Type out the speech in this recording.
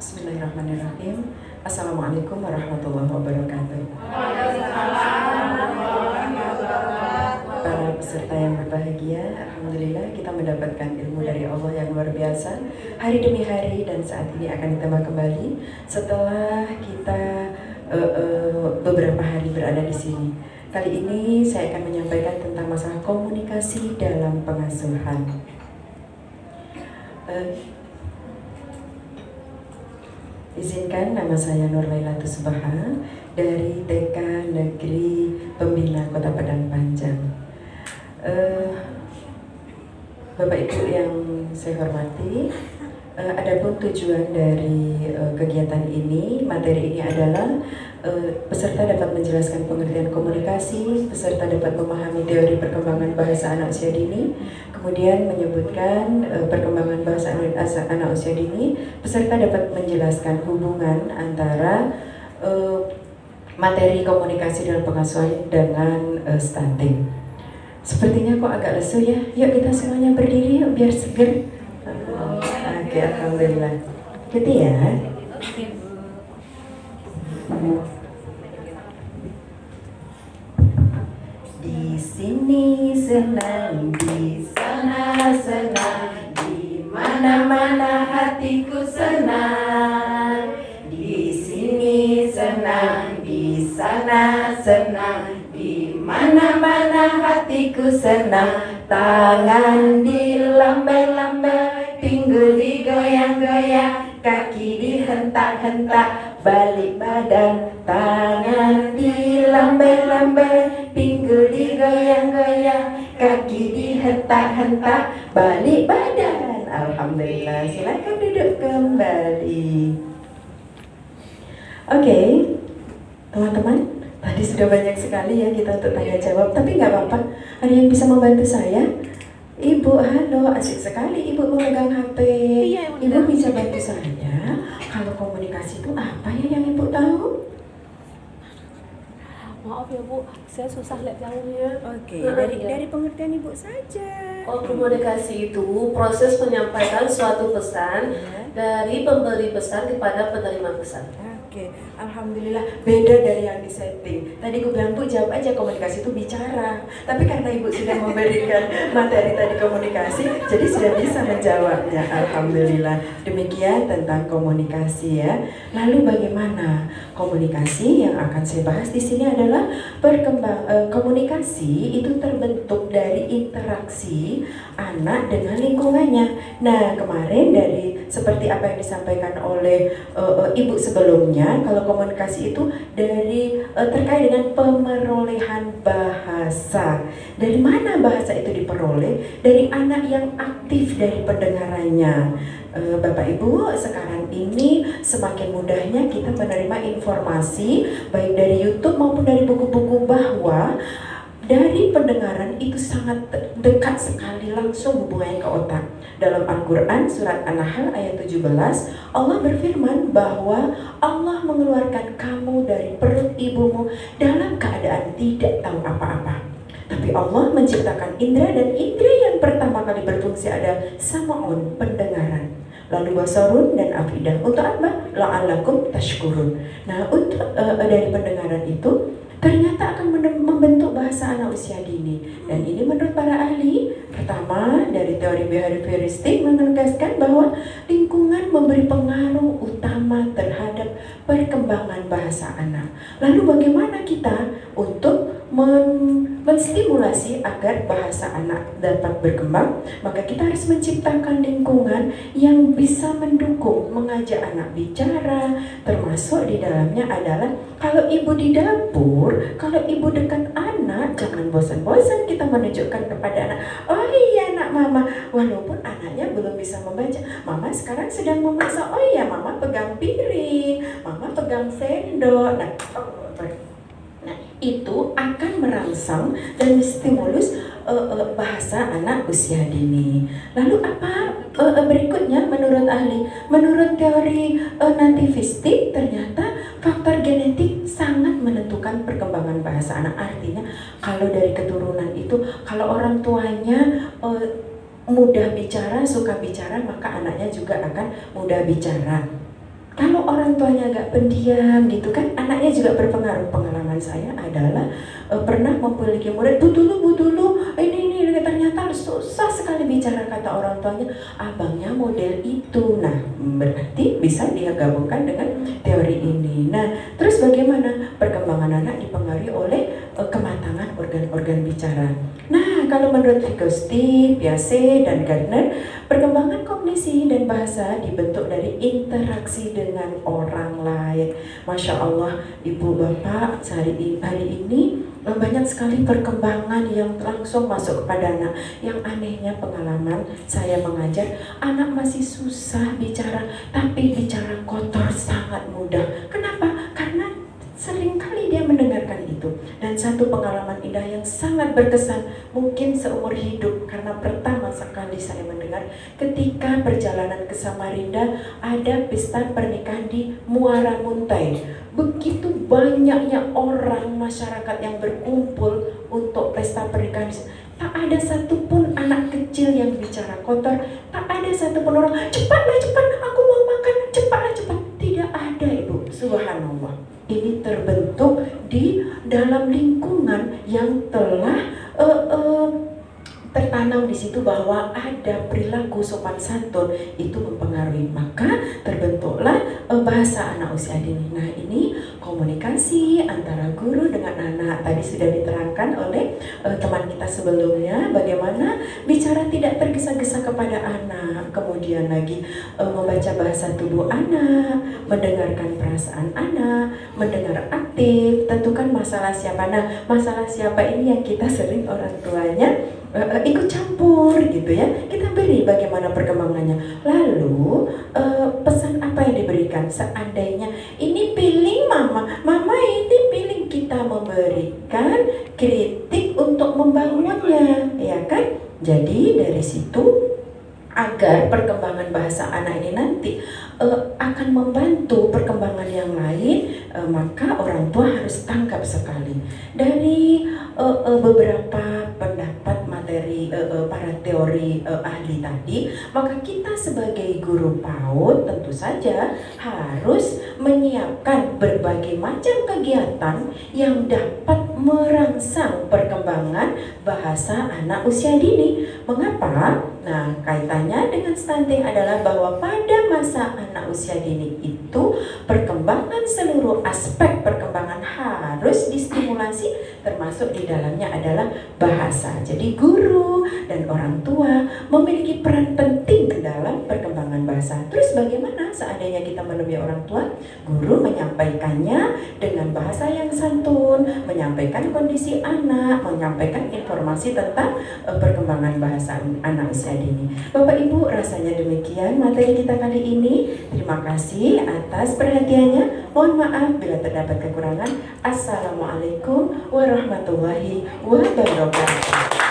Bismillahirrahmanirrahim. Assalamualaikum warahmatullahi wabarakatuh. Para peserta yang berbahagia, alhamdulillah kita mendapatkan ilmu dari Allah yang luar biasa hari demi hari, dan saat ini akan ditambah kembali setelah kita beberapa hari berada di sini. Kali ini saya akan menyampaikan tentang masalah komunikasi dalam pengasuhan. Izinkan, nama saya Nur Lailatus Baha dari TK Negeri Pembina Kota Padang Panjang. Bapak Ibu yang saya hormati, adapun tujuan dari kegiatan ini, materi ini adalah peserta dapat menjelaskan pengertian komunikasi, peserta dapat memahami teori perkembangan bahasa anak usia dini, kemudian menyebutkan perkembangan bahasa anak usia dini, peserta dapat menjelaskan hubungan antara materi komunikasi dalam pengasuhan dengan stunting. Sepertinya kok agak lesu ya, yuk kita semuanya berdiri yuk biar seger. Oke, alhamdulillah. Gitu ya. Di sini senang, di sana senang, di mana-mana hatiku senang. Di sini senang, di sana senang, di mana-mana hatiku senang. Tangan dilambai-lambai, pinggul digoyang-goyang, kaki dihentak-hentak, balik badan. Tangan dilambai-lambai, pinggul digoyang-goyang, kaki dihentak-hentak, balik badan. Alhamdulillah, silakan duduk kembali. Oke, teman-teman, tadi sudah banyak sekali ya kita untuk tanya jawab, tapi nggak apa-apa. Ada yang bisa membantu saya? Ibu, halo, asik sekali Ibu memegang HP. Iya, Ibu bisa bantu saya? Kalau komunikasi itu apa ya yang Ibu tahu? Maaf ya Bu, saya susah lihat jauhnya. Oke, dari pengertian Ibu saja. Komunikasi itu proses menyampaikan suatu pesan dari pemberi pesan kepada penerima pesan. Oke, alhamdulillah beda dari yang disetting. Tadi aku bilang Bu, jawab aja komunikasi itu bicara. Tapi karena Ibu sudah memberikan materi tadi komunikasi, jadi sudah bisa menjawabnya. Alhamdulillah. Demikian tentang komunikasi ya. Lalu bagaimana komunikasi yang akan saya bahas di sini adalah komunikasi itu terbentuk dari interaksi anak dengan lingkungannya. Nah, kemarin dari seperti apa yang disampaikan oleh Ibu sebelumnya, kalau komunikasi itu dari terkait dengan pemerolehan bahasa. Dari mana bahasa itu diperoleh? Dari anak yang aktif dari pendengarannya. Bapak Ibu, sekarang ini semakin mudahnya kita menerima informasi baik dari YouTube maupun dari buku-buku, bahwa dari pendengaran itu sangat dekat sekali langsung hubungannya ke otak. Dalam Al-Quran surat An-Nahl ayat 17, Allah berfirman bahwa Allah mengeluarkan kamu dari perut ibumu dalam keadaan tidak tahu apa-apa. Tapi Allah menciptakan indera, dan indera yang pertama kali berfungsi ada sama'un, pendengaran. Lalu basarun dan afidah. Untuk apa? La'allakum tashkurun. Nah, untuk dari pendengaran itu ternyata akan membentuk bahasa anak usia dini. Dan ini menurut para ahli, pertama dari teori behavioristik menegaskan bahwa lingkungan memberi pengaruh utama terhadap perkembangan bahasa anak. Lalu bagaimana kita untuk menstimulasi agar bahasa anak dapat berkembang? Maka kita harus menciptakan lingkungan yang bisa mendukung, mengajak anak bicara. Termasuk di dalamnya adalah kalau ibu di dapur, kalau ibu dekat anak, jangan bosan-bosan kita menunjukkan kepada anak, oh iya nak mama, walaupun anaknya belum bisa membaca, mama sekarang sedang memasak, oh iya mama pegang piring, mama pegang sendok. Nah, itu akan merangsang dan stimulus bahasa anak usia dini. Lalu apa berikutnya menurut ahli? Menurut teori nativistik, ternyata faktor genetik sangat menentukan perkembangan bahasa anak. Artinya kalau dari keturunan itu, kalau orang tuanya mudah bicara, suka bicara, maka anaknya juga akan mudah bicara. Kalau orang tuanya agak pendiam gitu kan, anaknya juga berpengaruh. Pengalaman saya adalah pernah memiliki murid, bu dulu, ini ternyata susah sekali bicara, kata orang tuanya, abangnya model itu. Nah, berarti bisa dia gabungkan dengan teori ini. Nah, terus bagaimana perkembangan anak dipengaruhi oleh kematangan organ-organ bicara. Nah, kalau menurut Vygotsky, Piaget, dan Gardner, perkembangan kognisi dan bahasa dibentuk dari interaksi dengan orang lain. Masya Allah, Ibu Bapak, hari ini banyak sekali perkembangan yang langsung masuk kepada anak. Yang anehnya pengalaman saya mengajar, anak masih susah bicara, tapi bicara kotor sangat mudah. Kenapa? Karena seringkali dia mendengarkan itu. Dan satu pengalaman indah yang sangat berkesan, mungkin seumur hidup, karena pertama sekali saya mendengar ketika perjalanan ke Samarinda, ada pesta pernikahan di Muara Muntai. Begitu banyaknya orang masyarakat yang berkumpul untuk pesta pernikahan. Tak ada satupun anak kecil yang bicara kotor, tak ada satupun orang, cepatlah cepat, aku mau makan, cepatlah cepat. Tidak ada, Ibu. Subhanallah. Ini terbentuk di dalam lingkungan yang telah tertanam di situ bahwa ada perilaku sopan santun itu mempengaruhi, maka terbentuklah bahasa anak usia dini. Nah, ini komunikasi antara guru dengan anak tadi sudah diterangkan oleh teman kita sebelumnya, bagaimana bicara tidak tergesa-gesa kepada anak, kemudian lagi membaca bahasa tubuh anak, mendengarkan perasaan anak, mendengar aktif, tentukan masalah siapa. Nah, masalah siapa ini yang kita sering orang tuanya ikut campur gitu ya, kita beri bagaimana perkembangannya. Lalu pesan apa yang diberikan seandainya ini pilih mama ini pilih, kita memberikan kritik untuk membangunnya, ya kan? Jadi dari situ, agar perkembangan bahasa anak ini nanti akan membantu perkembangan yang lain, maka orang tua harus tangkap sekali dari beberapa pendapat materi para teori ahli tadi. Maka kita sebagai guru PAUD tentu saja harus menyiapkan berbagai macam kegiatan yang dapat merangsang perkembangan bahasa anak usia dini. Mengapa? Nah, kaitannya dengan stunting adalah bahwa pada masa anak usia dini itu perkembangan, seluruh aspek perkembangan harus distimulasi, termasuk di dalamnya adalah bahasa. Jadi guru dan orang tua memiliki peran penting dalam perkembangan bahasa. Terus bagaimana seandainya kita menemui orang tua? Guru menyampaikannya dengan bahasa yang santun, menyampaikan kondisi anak, menyampaikan informasi tentang perkembangan bahasa anak usia dini. Bapak Ibu, rasanya demikian materi kita kali ini. Terima kasih atas perhatiannya. Mohon maaf bila terdapat kekurangan. Assalamualaikum warahmatullahi wabarakatuh.